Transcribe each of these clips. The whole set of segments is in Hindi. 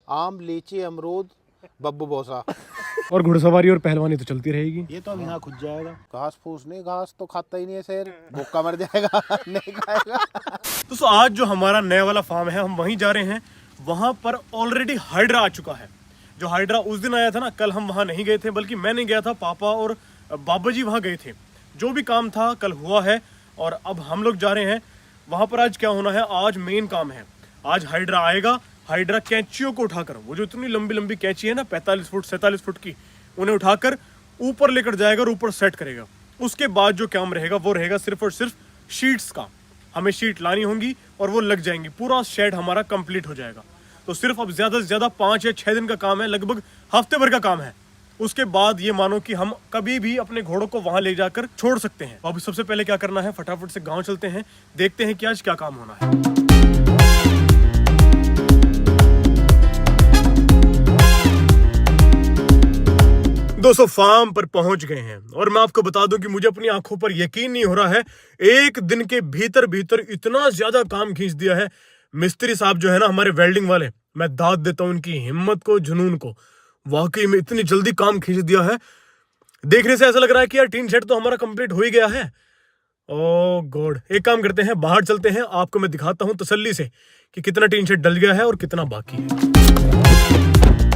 आम, लीची, अमरूद, बब्बू बोसा। और घुड़सवारी और पहलवानी तो चलती रहेगी। ये तो अब यहाँ खुद जाएगा। घास फूस नहीं, घास तो खाता ही नहीं है शेर, भूखा मर जाएगा। नहीं खाएगा। तो आज जो हमारा नया वाला फार्म है, हम वहीं जा रहे हैं। वहां पर ऑलरेडी हाइड्रा आ चुका है। जो हाइड्रा उस दिन आया था ना, कल हम वहां नहीं गए थे, बल्कि मैं नहीं गया था, पापा और बाबा जी वहां गए थे। जो भी काम था कल हुआ है और अब हम लोग जा रहे हैं वहां पर। आज क्या होना है, आज मेन काम है। आज हाइड्रा आएगा। हाइड्रा कैंचियों को उठाकर, वो जो इतनी लंबी लंबी कैंची है ना, 45 फुट 47 फुट की, उन्हें उठाकर ऊपर लेकर जाएगा और ऊपर सेट करेगा। उसके बाद जो काम रहेगा वो रहेगा सिर्फ और सिर्फ शीट्स का। हमें शीट लानी होंगी और वो लग जाएंगी। पूरा शेड हमारा कंप्लीट हो जाएगा। तो सिर्फ अब ज्यादा से ज्यादा 5 या 6 दिन का काम है, लगभग हफ्ते भर का काम है। उसके बाद ये मानो कि हम कभी भी अपने घोड़ों को वहां ले जाकर छोड़ सकते हैं। अब सबसे पहले क्या करना है, फटाफट से गांव चलते हैं, देखते हैं कि आज क्या काम होना है। दोस्तों फार्म पर पहुंच गए हैं और मैं आपको बता दूं कि मुझे अपनी आंखों पर यकीन नहीं हो रहा है। एक दिन के भीतर भीतर इतना ज्यादा काम खींच दिया है। मिस्त्री साहब जो है ना, हमारे वेल्डिंग वाले, मैं दाद देता हूं उनकी हिम्मत को, जुनून को। वाकई में इतनी जल्दी काम खींच दिया है। देखने से ऐसा लग रहा है कि यार टीन शेड तो हमारा कंप्लीट हो ही गया है। ओह गॉड, एक काम करते हैं, बाहर चलते हैं, आपको मैं दिखाता हूं तसल्ली से कि कितना टीन शेड डल गया है और कितना बाकी है।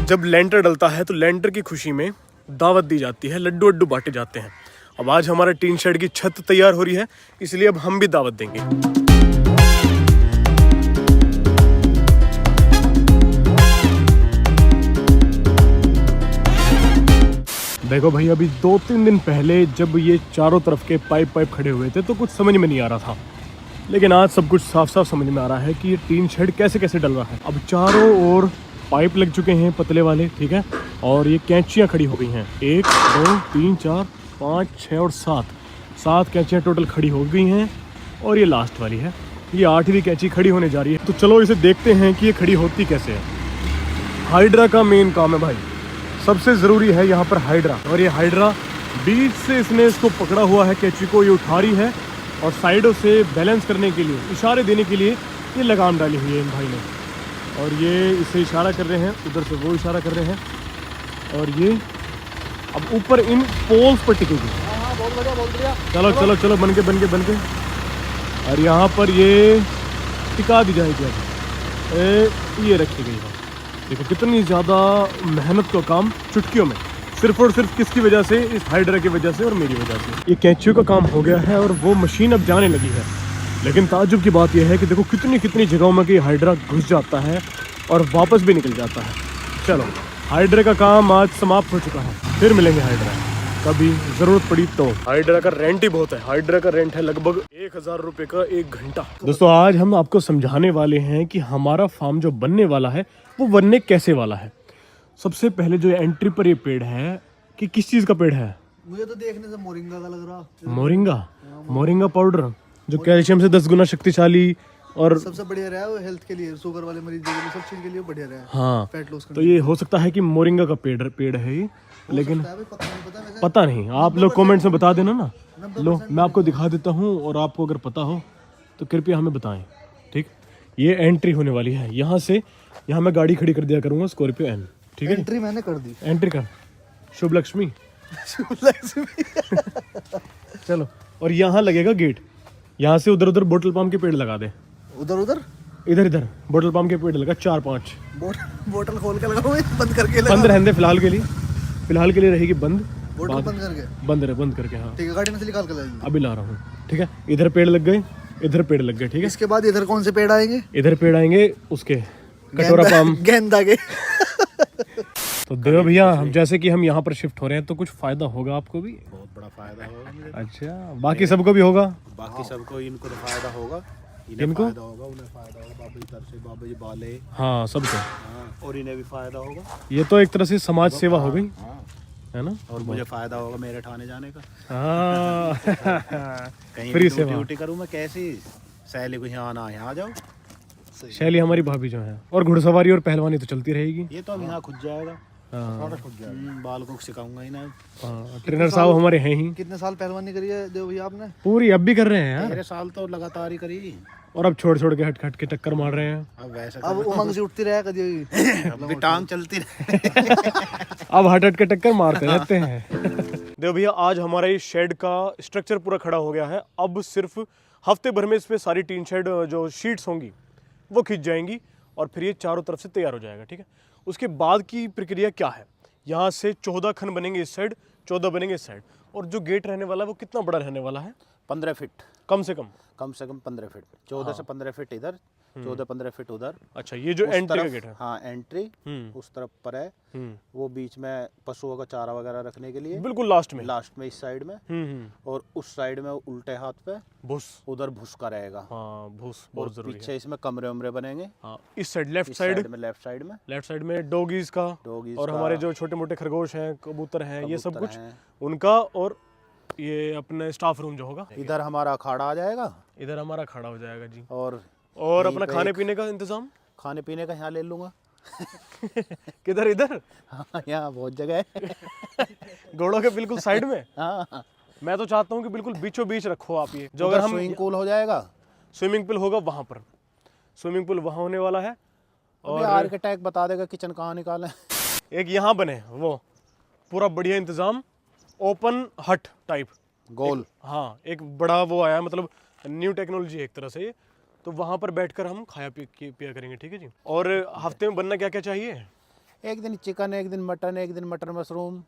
जब लेंटर डलता है तो लेंटर की खुशी में दावत दी जाती है, लड्डू वड्डू बांटे जाते हैं। अब आज हमारा टीन शेड की छत तैयार हो रही है, इसलिए अब हम भी दावत देंगे। देखो भाई, अभी 2-3 दिन पहले जब ये चारों तरफ के पाइप खड़े हुए थे तो कुछ समझ में नहीं आ रहा था, लेकिन आज सब कुछ साफ साफ समझ में आ रहा है कि ये टीन शेड कैसे कैसे डल रहा है। अब चारों ओर पाइप लग चुके हैं पतले वाले, ठीक है, और ये कैंचियाँ खड़ी हो गई हैं। 1 2 3 4 5 6 और 7 कैंचियाँ टोटल खड़ी हो गई हैं। और ये लास्ट वाली है, ये 8वीं कैंची खड़ी होने जा रही है। तो चलो इसे देखते हैं कि ये खड़ी होती कैसे है। हाइड्रा का मेन काम है भाई, सबसे ज़रूरी है यहाँ पर हाइड्रा। और ये हाइड्रा बीच से इसने इसको पकड़ा हुआ है, कैंची को ये उठा रही है और साइडों से बैलेंस करने के लिए, इशारे देने के लिए ये लगाम डाली हुई है इन भाई ने। और ये इसे इशारा कर रहे हैं, उधर से वो इशारा कर रहे हैं। और ये अब ऊपर इन पोल्स पर टिकेगी। बहुत बढ़िया, बहुत बढ़िया। चलो चलो चलो, बन के। और यहाँ पर ये टिका दी जाएगी। अब ये रखी गई है। देखो कितनी ज़्यादा मेहनत का काम चुटकियों में, सिर्फ और सिर्फ किसकी वजह से, इस हाइड्रा की वजह से और मेरी वजह से। ये कैंचियों का काम हो गया है और वो मशीन अब जाने लगी है। लेकिन ताज्जुब की बात यह है कि देखो कितनी कितनी जगहों में कि हाइड्रा घुस जाता है और वापस भी निकल जाता है। चलो, हाइड्रा का काम आज समाप्त हो चुका है। फिर मिलेंगे हाइड्रा कभी ज़रूरत पड़ी तो। हाइड्रा का रेंट ही बहुत है। हाइड्रा का रेंट है लगभग 1000 रुपये का 1 घंटा। दोस्तों आज हम आपको समझाने वाले हैं कि हमारा फार्म जो बनने वाला है वो बनने कैसे वाला है। सबसे पहले जो एंट्री पर ये पेड़ है, कि किस चीज़ का पेड़ है? मुझे तो देखने से मोरिंगा का लग रहा। मोरिंगा पाउडर, जो कैल्शियम से 10 गुना शक्तिशाली और सबसे बढ़िया रहा है वो हेल्थ के लिए, शुगर वाले मरीजों के लिए, सब चीज के लिए बढ़िया रहा है। हाँ, फैट लॉस करने तो ये हो सकता है कि मोरिंगा का पेड़ है ये, लेकिन पता पता नहीं। आप लोग कमेंट्स में बता देना ना। लो, मैं आपको दिखा देता हूँ और आपको अगर पता हो तो कृपया हमें बताएं। ठीक, ये एंट्री होने वाली है। यहाँ से यहाँ मैं गाड़ी खड़ी कर दिया करूँगा, स्कॉर्पियो एन। ठीक है, एंट्री मैंने कर दी। एंट्री कर, शुभ लक्ष्मी। चलो, और यहाँ लगेगा गेट। यहाँ से उधर उधर बोतल पाम के पेड़ लगा दे। उधर इधर बोतल पाम के पेड़ लगा 4-5। बोतल खोल के लगाओ, बंद करके लगाओ। बंद रहने दे फिलहाल के लिए रहेगी बंद। बोतल बंद करके हाँ ठीक है, गाड़ी में से निकाल के लाएंगे। अभी ला रहा हूँ। ठीक है, इधर पेड़ लग गए, इधर पेड़ लग गए। ठीक है, इसके बाद इधर कौन से पेड़ आएंगे? इधर पेड़ आएंगे उसके कटोरा पाम, गेंदा के। तो देखो भैया, हम जैसे कि हम यहाँ पर शिफ्ट हो रहे हैं तो कुछ फायदा होगा आपको भी। बहुत बड़ा फायदा होगा। अच्छा, बाकी सबको भी होगा? बाकी सबको, इनको तो फायदा होगा, इनको फायदा होगा, उन्हें फायदा होगा, बाबा जी तरफ से, बाबा जी बाले। हाँ, सबको। हाँ, और इन्हें भी फायदा होगा। ये तो एक तरह से समाज सेवा हो गई, है ना। और मुझे फायदा होगा मेरे ठाणे जाने का। हाँ, कहीं फ्री सेवा। ड्यूटी करूँ मैं कैसी, सैली को यहाँ आना, यहाँ जाओ। शैली हमारी भाभी जो है। और घुड़सवारी और पहलवानी तो चलती रहेगी। ये तो अब यहाँ खुद जाएगा। हाँ, बाल को सिखाऊंगा ही ना। हाँ, ट्रेनर साहब हमारे हैं ही। कितने साल पहलवानी करी है देव भैया आपने? पूरी अब भी कर रहे हैं यार। 13 साल तो लगातार ही करी। और अब छोड़ छोड़ के हट हट के टक्कर मार रहे हैं। अब वैसा अब उमंग से उठती रहे कभी अब भी टांग चलती रहे। अब हट हट के टक्कर मारते रहते हैं। देखो भैया, आज हमारा ये शेड का स्ट्रक्चर पूरा खड़ा हो गया है। अब सिर्फ हफ्ते भर में इस पे सारी टीन शेड जो शीट्स होंगी वो खिंच जाएंगी और फिर ये चारों तरफ से तैयार हो जाएगा। ठीक है, उसके बाद की प्रक्रिया क्या है, यहाँ से 14 खन बनेंगे इस साइड, 14 बनेंगे इस साइड। और जो गेट रहने वाला है वो कितना बड़ा रहने वाला है? 15 फीट कम से कम 15 फीट, 14 से 15 फीट इधर, 14-15 फीट उधर। अच्छा, ये जो उस एंट्री का तरफ- गेट है। हाँ एंट्री उस तरफ पर है, वो बीच में पशुओं का चारा वगैरह रखने के लिए, बिल्कुल लास्ट में। लास्ट में इस साइड में। और उस साइड में उल्टे हाथ पे भूस। उधर भूस का रहेगा। हाँ, भूस और बहुत जरूरी है। पीछे इसमें कमरे उमरे बनेंगे। हाँ, इस साइड लेफ्ट इस साइड साइड में, लेफ्ट साइड में डॉगीज का, डॉगीज और का, हमारे जो छोटे मोटे खरगोश हैं, कबूतर हैं, ये सब कबूतर कुछ हैं। उनका। और ये अपने स्टाफ रूम जो होगा, इधर हमारा अखाड़ा आ जाएगा। इधर हमारा खड़ा हो जाएगा जी। और अपना यहीं पे खाने पीने का इंतजाम खाने पीने का यहाँ ले लूंगा। किधर? इधर हाँ यहाँ बहुत जगह है। घोड़ों के बिल्कुल साइड में। हाँ, मैं तो चाहता हूँ कि बिल्कुल बीचों बीच रखो आप ये, जो उधर अगर हम स्विमिंग पूल हो जाएगा। स्विमिंग पूल होगा वहां पर, स्विमिंग पूल वहां होने वाला है। और आर्किटेक्ट बता देगा किचन कहाँ निकालें। एक यहाँ बने वो पूरा बढ़िया इंतजाम, ओपन हट टाइप गोल। हाँ, एक बड़ा वो आया, मतलब न्यू टेक्नोलॉजी है एक तरह से ये। तो वहां पर बैठकर हम खाया पिया करेंगे। ठीक है जी। और हफ्ते में बनना क्या क्या चाहिए? एक दिन चिकन, एक दिन मटन, एक दिन मटर मशरूम।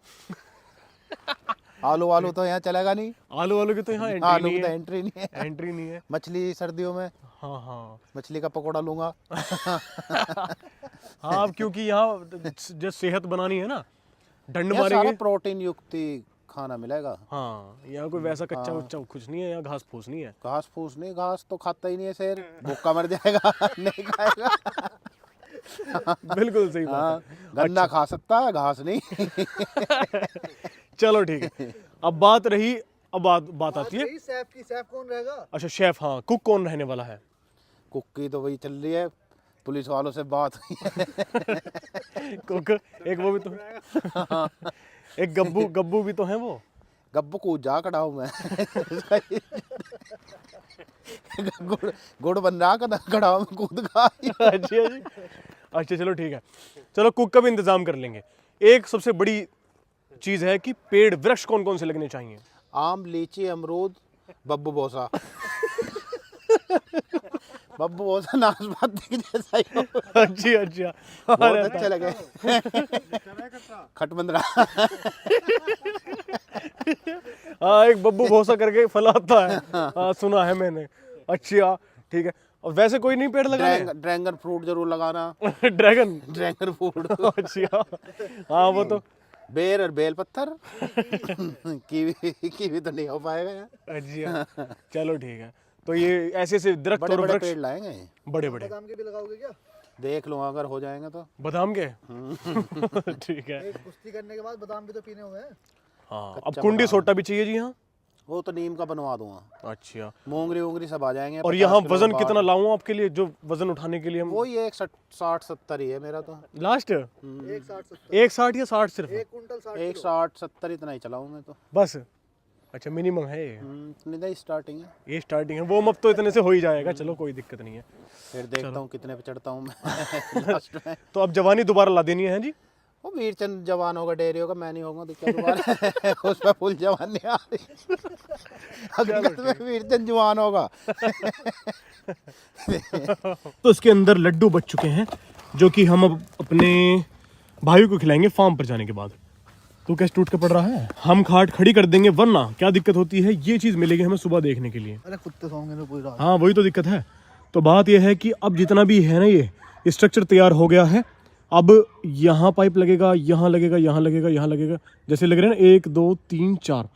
आलू तो यहाँ चलेगा नहीं। आलू की तो यहाँ एंट्री आलू नहीं की तो है। एंट्री नहीं है। एंट्री नहीं है। मछली सर्दियों में, हाँ हाँ मछली का पकौड़ा लूंगा। हाँ, अब क्योंकि यहाँ जो सेहत बनानी है ना, डंड यहाँ सारा मारेंगे। प्रोटीन युक्त खाना मिलेगा। हाँ, यहाँ कोई वैसा कच्चा उच्चा कुछ नहीं है, यहाँ घास फूस नहीं है। घास फूस नहीं, घास तो खाता ही नहीं है शेर, भूखा मर जाएगा। नहीं खाएगा। बिल्कुल सही बात हाँ, है। गन्ना खा सकता है, घास नहीं। चलो ठीक है। अब बात रही, अब बात आती है। शेफ कौन रहेगा? अच्छा, शेफ, हाँ, कुक कौन रहने वाला है? कुक की तो वही चल रही है, पुलिस वालों से बात हुई है। कुक एक वो भी तो एक गब्बू भी तो है वो। गब्बू कूद जा कटाऊ में। गुड़ बन रहा कटाऊ में कूद का। अच्छा चलो ठीक है। चलो, कुक का भी इंतजाम कर लेंगे। एक सबसे बड़ी चीज है कि पेड़ वृक्ष कौन कौन से लगने चाहिए? आम, लीची, अमरूद, बब्बू बोसा। बब्बू बोसा नाशपाती जैसा ही हो। अच्छा बहुत अच्छे लगे। खटमंदरा। हाँ, एक बब्बू भोसा करके फल आता है। हाँ, सुना है मैंने। अच्छा ठीक है। और वैसे कोई नहीं पेड़ लगाना? ड्रैगन फ्रूट जरूर लगाना। Dragon fruit. अच्छा, हाँ वो तो। बेर और बेल पत्थर। कीवी तो नहीं हो पाएगा यार। अच्छा चलो ठीक है। तो ये ऐसे ऐसे दरख्त और बड़े वृक्ष पेड़ लाएंगे। बड़े बादाम के भी लगाओगे क्या? देख लो अगर हो जाएंगे तो। बादाम के। ठीक है। एक कुश्ती करने के बाद बादाम भी तो पीने हुए हैं। हाँ, अब कुंडी सोटा भी चाहिए जी। हाँ, वो तो नीम का बनवा दूंगा। अच्छा, मोंगरी सब आ जाएंगे। और यहाँ वजन कितना लाऊं आपके लिए, जो वजन उठाने के लिए हम? वो ये 60-70 ही है मेरा तो। लास्ट 160 या 60 सिर्फ? 1 कुंटल 60 60-70 इतना ही चलाऊं मैं तो बस। अच्छा, मिनिमम है ये? इतनी ही स्टार्टिंग है। ये स्टार्टिंग है, वो अब तो इतने से हो ही जाएगा। चलो कोई दिक्कत नहीं है। फिर देखता हूँ कितने पे चढ़ता हूँ मैं लास्ट में। तो अब जवानी दोबारा ला देनी है जी। वो वीरचंद जवान होगा, डेयरी होगा, मैं नहीं होगा तो क्या दोबारा। उस पर फुल जवान नहीं आ रही। हकीकत में वीरचंद जवान होगा। तो इसके अंदर लड्डू बच चुके हैं, जो कि हम अब अपने भाई को खिलाएंगे फार्म पर जाने के बाद। तो कैसे टूट के पड़ रहा है? हम खाट खड़ी कर देंगे, वरना क्या दिक्कत होती है, ये चीज मिलेगी हमें सुबह देखने के लिए। अरे कुत्ते सोंगे ना पूरी रात। हाँ, वही तो दिक्कत है। तो बात यह है कि अब जितना भी है ना, ये स्ट्रक्चर तैयार हो गया है। अब यहाँ पाइप लगेगा, यहाँ लगेगा, यहाँ लगेगा, यहाँ लगेगा, जैसे लग रहे हैं ना, 1 2 3 4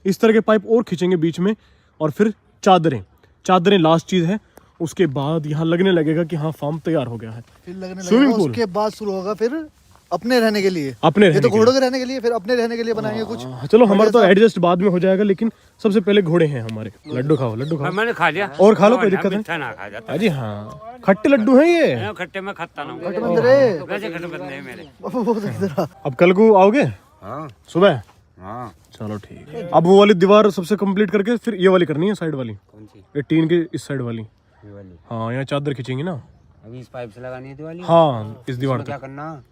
इस तरह के पाइप और खींचेंगे बीच में। और फिर चादरें लास्ट चीज है। उसके बाद यहाँ लगने लगेगा कि हाँ, फार्म तैयार हो गया है। फिर लगने स्विमिंग लगेगा, पूल। उसके बाद शुरू होगा फिर अपने रहने के लिए। अपने ये रहने तो के घोड़ों के रहने के लिए, फिर अपने रहने के लिए बनाएंगे कुछ। हाँ, चलो, हमारा तो एडजस्ट बाद में हो जाएगा, लेकिन सबसे पहले घोड़े हैं हमारे। लड्डू खाओ। मैंने खा लिया। और खा लो, कोई दिक्कत नहीं। मीठा ना खा जाता। अजी हाँ, खट्टे लड्डू हैं ये। खट्टे में खाता ना हूँ। खटमंदरे। वैसे खट्टे पसंद नहीं मेरे। बहुत इधर आ। अब कल को आओगे? हाँ सुबह? हाँ। चलो ठीक है। अब वो वाली दीवार सबसे कंप्लीट करके फिर ये वाली करनी है, साइड वाली, कौन सी? ये टीन के इस साइड वाली। ये वाली हाँ यहाँ चादर खींचेंगे ना। अभी इस पाइप से लगानी है दिवाली। हाँ इस दीवार इसमें क्या तक। करना,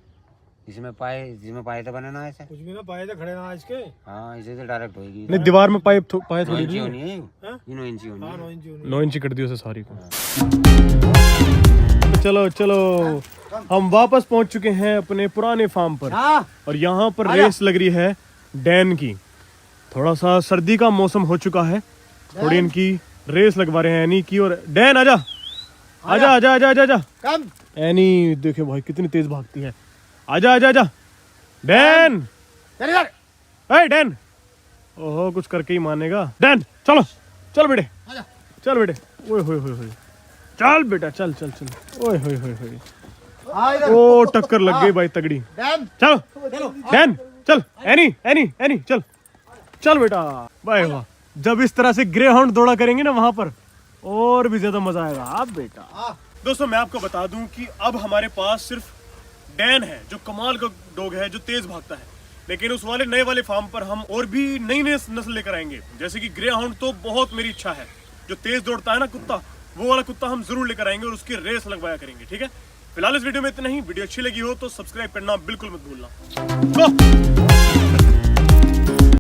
इसमें पाए तो बनाना है ऐसे। कुछ भी ना पाए तो खड़े ना इसके। हाँ इसे तो डायरेक्ट होगी। नहीं दीवार में पाइप पाए 9 थोड़ी इंची नहीं होनी है ये 9 इंची होनी है। 9 इंची कर दियो उसे सारी को। चलो चलो हम वापस पहुंच चुके हैं अपने पुराने फार्म पर और यहाँ पर रेस लग रही है डैन की। थोड़ा सा सर्दी का मौसम हो चुका है, थोड़ी इनकी रेस लगवा रहे हैं एनी की। और डैन आजा आजा आजा आजा आजा आजा। कम एनी देखे भाई कितनी तेज भागती है। आजा आजा आजा डैन। चल इधर। ए डैन, ओहो कुछ करके ही मानेगा। डैन चलो चल बेटे, चल बेटे। ओए होए होए होए, चल बेटा चल चल चल। ओए होए होए होए, हाँ इधर। ओ टक्कर लग गई भाई तगड़ी। डैन चलो डैन चल। एनी एनी एनी चल चल बेटा। भाई वाह, जब इस तरह से ग्रे हाउंड दौड़ा करेंगे ना वहां पर और भी ज्यादा मजा आएगा। आप बेटा दोस्तों मैं आपको बता दूं कि अब हमारे पास सिर्फ डैन है जो कमाल का डॉग है, जो तेज भागता है। लेकिन उस वाले नए वाले फार्म पर हम और भी नई नई नस्ल लेकर आएंगे। जैसे कि ग्रे हाउंड तो बहुत मेरी इच्छा है, जो तेज दौड़ता है ना कुत्ता, वो वाला कुत्ता हम जरूर लेकर आएंगे और उसकी रेस लगवाया करेंगे। ठीक है, फिलहाल इस वीडियो में इतना ही। वीडियो अच्छी लगी हो तो सब्सक्राइब करना बिल्कुल मत भूलना।